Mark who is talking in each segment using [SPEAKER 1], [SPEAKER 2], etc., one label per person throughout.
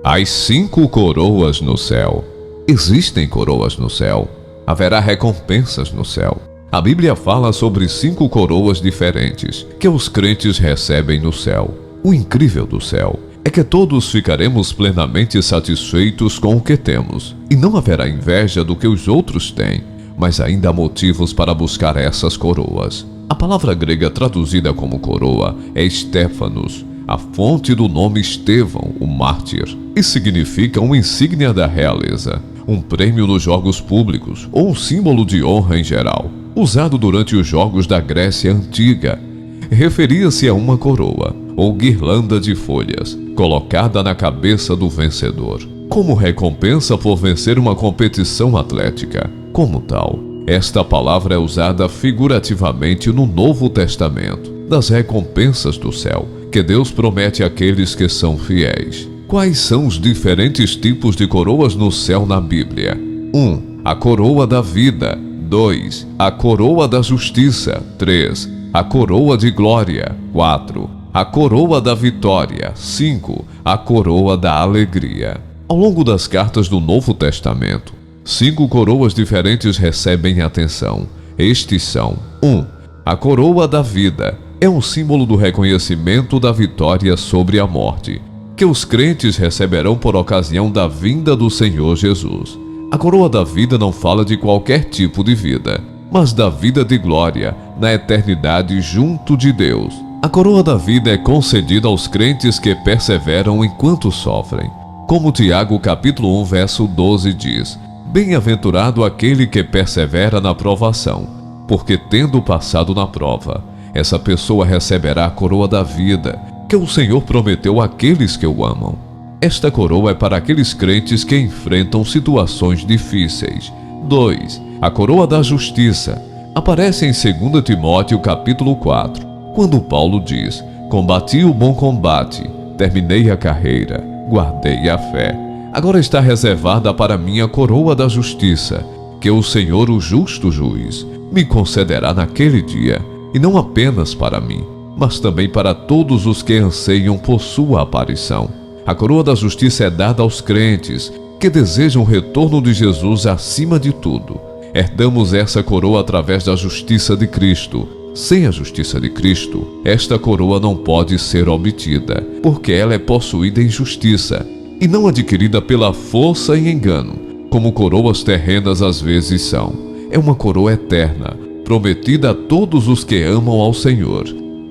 [SPEAKER 1] As 5 coroas no céu. Existem coroas no céu. Haverá recompensas no céu. A Bíblia fala sobre 5 coroas diferentes que os crentes recebem no céu. O incrível do céu é que todos ficaremos plenamente satisfeitos com o que temos, e não haverá inveja do que os outros têm, mas ainda há motivos para buscar essas coroas. A palavra grega traduzida como coroa é Stéphanos, a fonte do nome Estevão, o mártir, e significa uma insígnia da realeza, um prêmio nos jogos públicos ou um símbolo de honra em geral, usado durante os jogos da Grécia Antiga. Referia-se a uma coroa, ou guirlanda de folhas, colocada na cabeça do vencedor, como recompensa por vencer uma competição atlética. Como tal, esta palavra é usada figurativamente no Novo Testamento, das recompensas do céu, que Deus promete àqueles que são fiéis. Quais são os diferentes tipos de coroas no céu na Bíblia? 1. A coroa da vida. 2. A coroa da justiça. 3. A coroa de glória. 4. A coroa da vitória. 5. A coroa da alegria. Ao longo das cartas do Novo Testamento, 5 coroas diferentes recebem atenção. Estes são: 1. A coroa da vida. É um símbolo do reconhecimento da vitória sobre a morte, que os crentes receberão por ocasião da vinda do Senhor Jesus. A coroa da vida não fala de qualquer tipo de vida, mas da vida de glória, na eternidade junto de Deus. A coroa da vida é concedida aos crentes que perseveram enquanto sofrem. Como Tiago capítulo 1, verso 12 diz: Bem-aventurado aquele que persevera na provação, porque tendo passado na prova, essa pessoa receberá a coroa da vida, que o Senhor prometeu àqueles que o amam. Esta coroa é para aqueles crentes que enfrentam situações difíceis. 2. A coroa da justiça. Aparece em 2 Timóteo capítulo 4, quando Paulo diz: Combati o bom combate, terminei a carreira, guardei a fé. Agora está reservada para mim a coroa da justiça, que o Senhor, o justo juiz, me concederá naquele dia, e não apenas para mim, mas também para todos os que anseiam por sua aparição. A coroa da justiça é dada aos crentes que desejam o retorno de Jesus acima de tudo. Herdamos essa coroa através da justiça de Cristo. Sem a justiça de Cristo, esta coroa não pode ser obtida, porque ela é possuída em justiça, e não adquirida pela força e engano, como coroas terrenas às vezes são. É uma coroa eterna, prometida a todos os que amam ao Senhor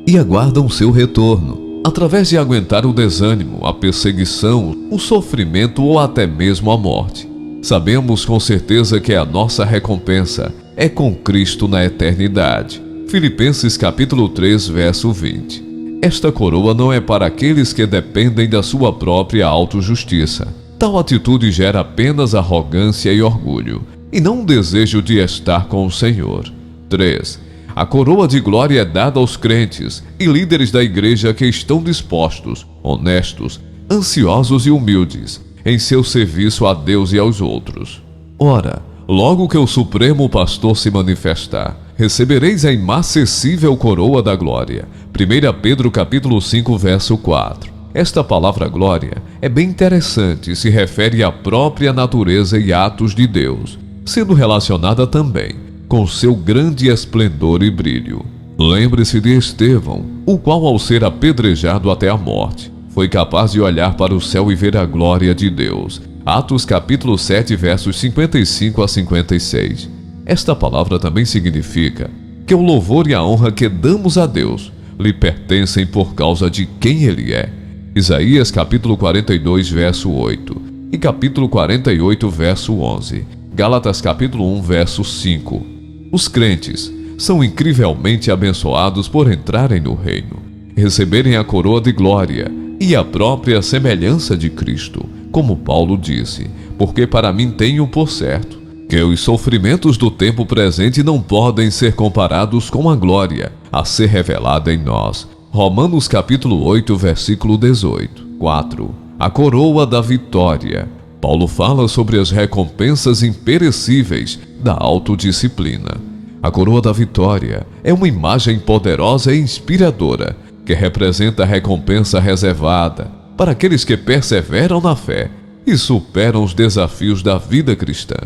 [SPEAKER 1] e aguardam seu retorno, através de aguentar o desânimo, a perseguição, o sofrimento ou até mesmo a morte. Sabemos com certeza que a nossa recompensa é com Cristo na eternidade. Filipenses capítulo 3, verso 20. Esta coroa não é para aqueles que dependem da sua própria autojustiça. Tal atitude gera apenas arrogância e orgulho, e não um desejo de estar com o Senhor. 3. A coroa de glória é dada aos crentes e líderes da igreja que estão dispostos, honestos, ansiosos e humildes em seu serviço a Deus e aos outros. Ora, logo que o Supremo Pastor se manifestar, recebereis a inacessível coroa da glória. 1 Pedro capítulo 5, verso 4. Esta palavra glória é bem interessante e se refere à própria natureza e atos de Deus, sendo relacionada também com seu grande esplendor e brilho. Lembre-se de Estevão, o qual, ao ser apedrejado até a morte, foi capaz de olhar para o céu e ver a glória de Deus. Atos capítulo 7, versos 55 a 56. Esta palavra também significa que o louvor e a honra que damos a Deus lhe pertencem por causa de quem Ele é. Isaías capítulo 42, verso 8 e capítulo 48, verso 11. Gálatas capítulo 1, verso 5. Os crentes são incrivelmente abençoados por entrarem no reino, receberem a coroa de glória e a própria semelhança de Cristo, como Paulo disse, porque para mim tenho por certo que os sofrimentos do tempo presente não podem ser comparados com a glória a ser revelada em nós. Romanos capítulo 8, versículo 18. 4. A coroa da vitória. Paulo fala sobre as recompensas imperecíveis da autodisciplina. A coroa da vitória é uma imagem poderosa e inspiradora que representa a recompensa reservada para aqueles que perseveram na fé e superam os desafios da vida cristã.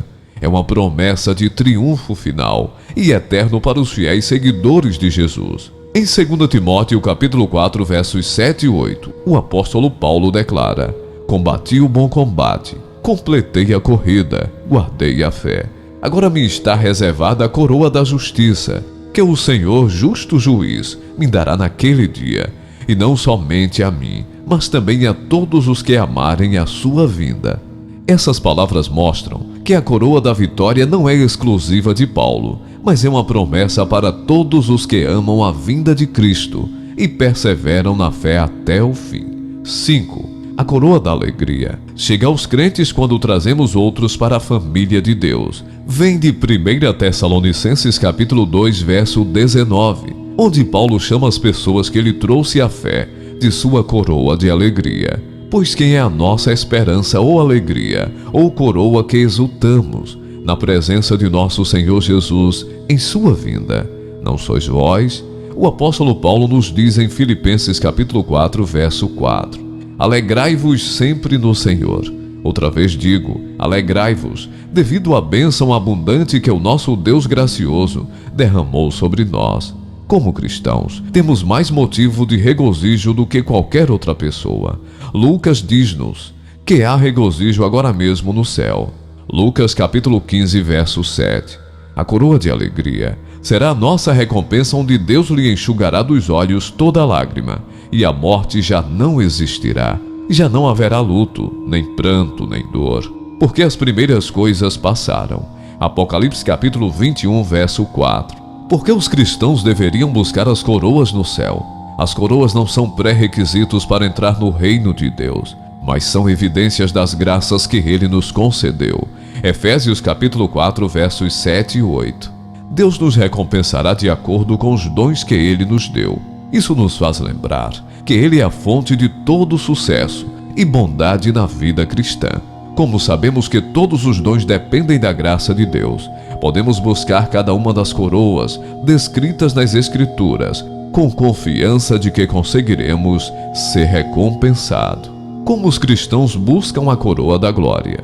[SPEAKER 1] É uma promessa de triunfo final e eterno para os fiéis seguidores de Jesus. Em 2 Timóteo capítulo 4, versos 7 e 8, o apóstolo Paulo declara: combati o bom combate, completei a corrida, guardei a fé. Agora me está reservada a coroa da justiça, que o Senhor, justo juiz, me dará naquele dia, e não somente a mim, mas também a todos os que amarem a sua vinda. Essas palavras mostram que a coroa da vitória não é exclusiva de Paulo, mas é uma promessa para todos os que amam a vinda de Cristo e perseveram na fé até o fim. 5. A coroa da alegria chega aos crentes quando trazemos outros para a família de Deus. Vem de 1 Tessalonicenses capítulo 2, verso 19, onde Paulo chama as pessoas que ele trouxe à fé de sua coroa de alegria. Pois quem é a nossa esperança ou alegria, ou coroa que exultamos, na presença de nosso Senhor Jesus em sua vinda? Não sois vós? O apóstolo Paulo nos diz em Filipenses capítulo 4, verso 4. Alegrai-vos sempre no Senhor. Outra vez digo, alegrai-vos, devido à bênção abundante que o nosso Deus gracioso derramou sobre nós. Como cristãos, temos mais motivo de regozijo do que qualquer outra pessoa. Lucas diz-nos que há regozijo agora mesmo no céu. Lucas capítulo 15, verso 7. A coroa de alegria será a nossa recompensa, onde Deus lhe enxugará dos olhos toda lágrima, e a morte já não existirá. Já não haverá luto, nem pranto, nem dor, porque as primeiras coisas passaram. Apocalipse capítulo 21, verso 4. Por que os cristãos deveriam buscar as coroas no céu? As coroas não são pré-requisitos para entrar no reino de Deus, mas são evidências das graças que Ele nos concedeu. Efésios capítulo 4, versos 7 e 8. Deus nos recompensará de acordo com os dons que Ele nos deu. Isso nos faz lembrar que Ele é a fonte de todo sucesso e bondade na vida cristã. Como sabemos que todos os dons dependem da graça de Deus, podemos buscar cada uma das coroas descritas nas Escrituras, com confiança de que conseguiremos ser recompensado. Como os cristãos buscam a coroa da glória?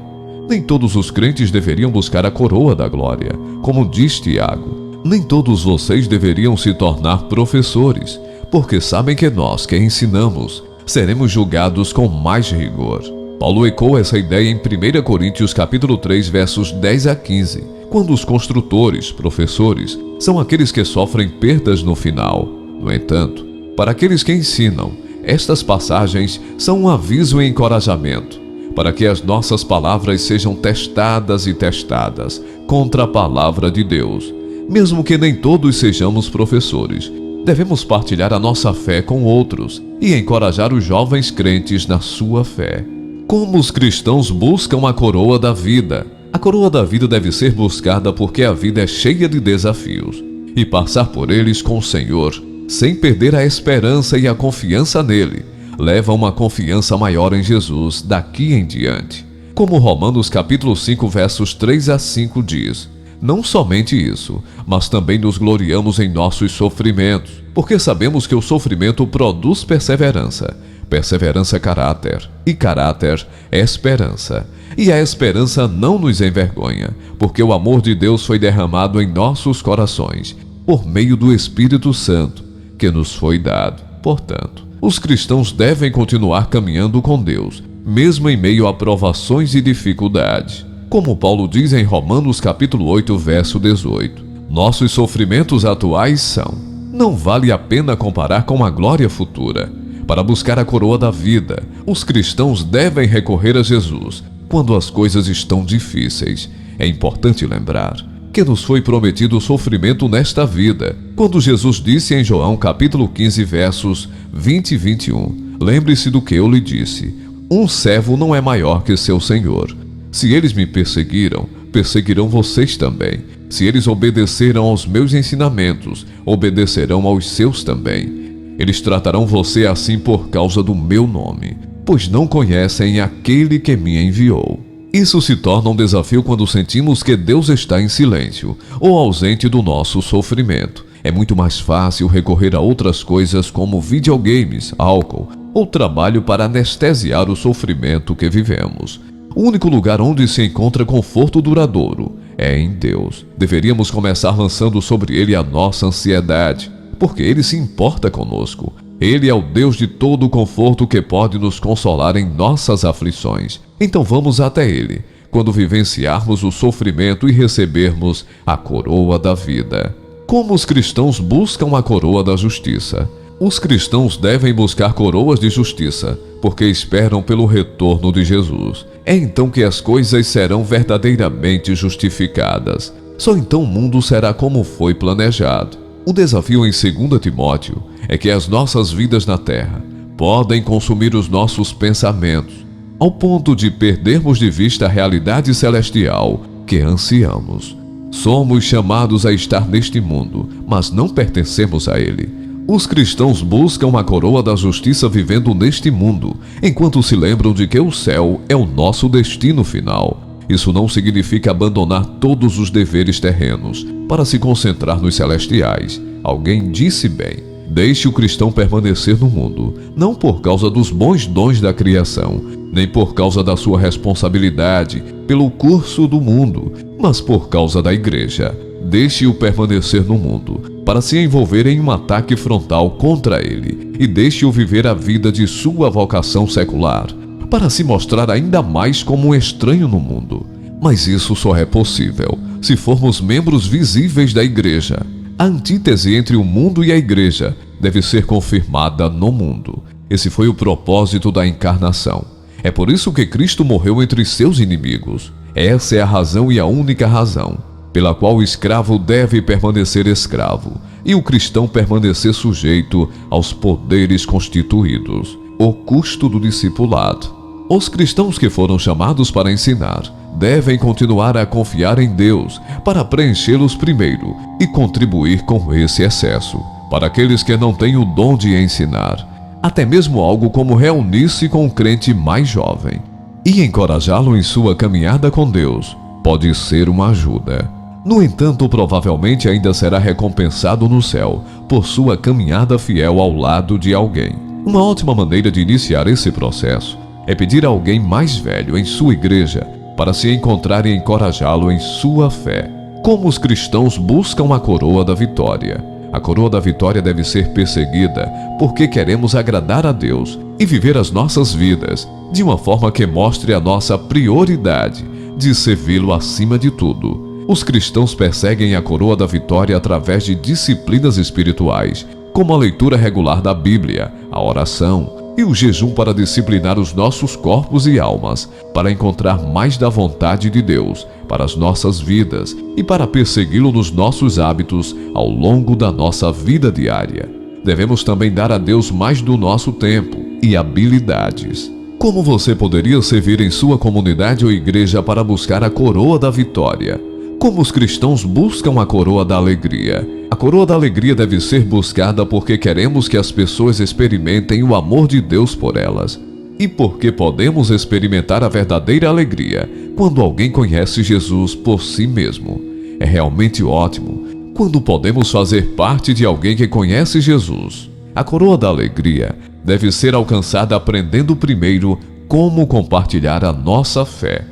[SPEAKER 1] Nem todos os crentes deveriam buscar a coroa da glória, como diz Tiago. Nem todos vocês deveriam se tornar professores, porque sabem que nós que ensinamos seremos julgados com mais rigor. Paulo ecoa essa ideia em 1 Coríntios capítulo 3, versos 10 a 15, quando os construtores, professores, são aqueles que sofrem perdas no final. No entanto, para aqueles que ensinam, estas passagens são um aviso e encorajamento, para que as nossas palavras sejam testadas e testadas contra a palavra de Deus. Mesmo que nem todos sejamos professores, devemos partilhar a nossa fé com outros e encorajar os jovens crentes na sua fé. Como os cristãos buscam a coroa da vida? A coroa da vida deve ser buscada porque a vida é cheia de desafios, e passar por eles com o Senhor, sem perder a esperança e a confiança nele, leva a uma confiança maior em Jesus daqui em diante. Como Romanos capítulo 5, versos 3 a 5 diz: não somente isso, mas também nos gloriamos em nossos sofrimentos, porque sabemos que o sofrimento produz perseverança, perseverança caráter, e caráter esperança. E a esperança não nos envergonha, porque o amor de Deus foi derramado em nossos corações, por meio do Espírito Santo, que nos foi dado. Portanto, os cristãos devem continuar caminhando com Deus, mesmo em meio a provações e dificuldades. Como Paulo diz em Romanos capítulo 8, verso 18, nossos sofrimentos atuais são: não vale a pena comparar com a glória futura. Para buscar a coroa da vida, os cristãos devem recorrer a Jesus quando as coisas estão difíceis. É importante lembrar que nos foi prometido o sofrimento nesta vida, quando Jesus disse em João capítulo 15, versos 20 e 21, lembre-se do que eu lhe disse: um servo não é maior que seu senhor. Se eles me perseguiram, perseguirão vocês também. Se eles obedeceram aos meus ensinamentos, obedecerão aos seus também. Eles tratarão você assim por causa do meu nome, pois não conhecem aquele que me enviou. Isso se torna um desafio quando sentimos que Deus está em silêncio ou ausente do nosso sofrimento. É muito mais fácil recorrer a outras coisas como videogames, álcool, ou trabalho para anestesiar o sofrimento que vivemos. O único lugar onde se encontra conforto duradouro é em Deus. Deveríamos começar lançando sobre Ele a nossa ansiedade, porque Ele se importa conosco. Ele é o Deus de todo o conforto que pode nos consolar em nossas aflições. Então vamos até Ele, quando vivenciarmos o sofrimento e recebermos a coroa da vida. Como os cristãos buscam a coroa da justiça? Os cristãos devem buscar coroas de justiça, porque esperam pelo retorno de Jesus. É então que as coisas serão verdadeiramente justificadas. Só então o mundo será como foi planejado. O desafio em 2 Timóteo é que as nossas vidas na terra podem consumir os nossos pensamentos, ao ponto de perdermos de vista a realidade celestial que ansiamos. Somos chamados a estar neste mundo, mas não pertencemos a ele. Os cristãos buscam a coroa da justiça vivendo neste mundo, enquanto se lembram de que o céu é o nosso destino final. Isso não significa abandonar todos os deveres terrenos para se concentrar nos celestiais. Alguém disse bem: deixe o cristão permanecer no mundo, não por causa dos bons dons da criação, nem por causa da sua responsabilidade pelo curso do mundo, mas por causa da igreja. Deixe-o permanecer no mundo, para se envolver em um ataque frontal contra ele, e deixe-o viver a vida de sua vocação secular, para se mostrar ainda mais como um estranho no mundo. Mas isso só é possível se formos membros visíveis da igreja. A antítese entre o mundo e a igreja deve ser confirmada no mundo. Esse foi o propósito da encarnação. É por isso que Cristo morreu entre seus inimigos. Essa é a razão e a única razão pela qual o escravo deve permanecer escravo e o cristão permanecer sujeito aos poderes constituídos. O custo do discipulado. Os cristãos que foram chamados para ensinar devem continuar a confiar em Deus para preenchê-los primeiro e contribuir com esse excesso. Para aqueles que não têm o dom de ensinar, até mesmo algo como reunir-se com o crente mais jovem e encorajá-lo em sua caminhada com Deus pode ser uma ajuda. No entanto, provavelmente ainda será recompensado no céu por sua caminhada fiel ao lado de alguém. Uma ótima maneira de iniciar esse processo é pedir a alguém mais velho em sua igreja para se encontrar e encorajá-lo em sua fé. Como os cristãos buscam a coroa da vitória? A coroa da vitória deve ser perseguida porque queremos agradar a Deus e viver as nossas vidas de uma forma que mostre a nossa prioridade de servi-lo acima de tudo. Os cristãos perseguem a coroa da vitória através de disciplinas espirituais, como a leitura regular da Bíblia, a oração e o jejum para disciplinar os nossos corpos e almas, para encontrar mais da vontade de Deus para as nossas vidas e para persegui-lo nos nossos hábitos ao longo da nossa vida diária. Devemos também dar a Deus mais do nosso tempo e habilidades. Como você poderia servir em sua comunidade ou igreja para buscar a coroa da vitória? Como os cristãos buscam a coroa da alegria? A coroa da alegria deve ser buscada porque queremos que as pessoas experimentem o amor de Deus por elas. E porque podemos experimentar a verdadeira alegria quando alguém conhece Jesus por si mesmo. É realmente ótimo quando podemos fazer parte de alguém que conhece Jesus. A coroa da alegria deve ser alcançada aprendendo primeiro como compartilhar a nossa fé.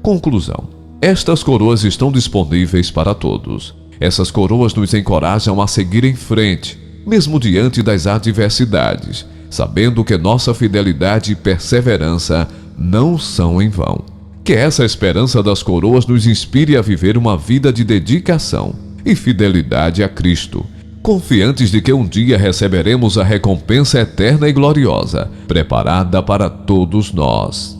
[SPEAKER 1] Conclusão. Estas coroas estão disponíveis para todos. Essas coroas nos encorajam a seguir em frente, mesmo diante das adversidades, sabendo que nossa fidelidade e perseverança não são em vão. Que essa esperança das coroas nos inspire a viver uma vida de dedicação e fidelidade a Cristo, confiantes de que um dia receberemos a recompensa eterna e gloriosa, preparada para todos nós.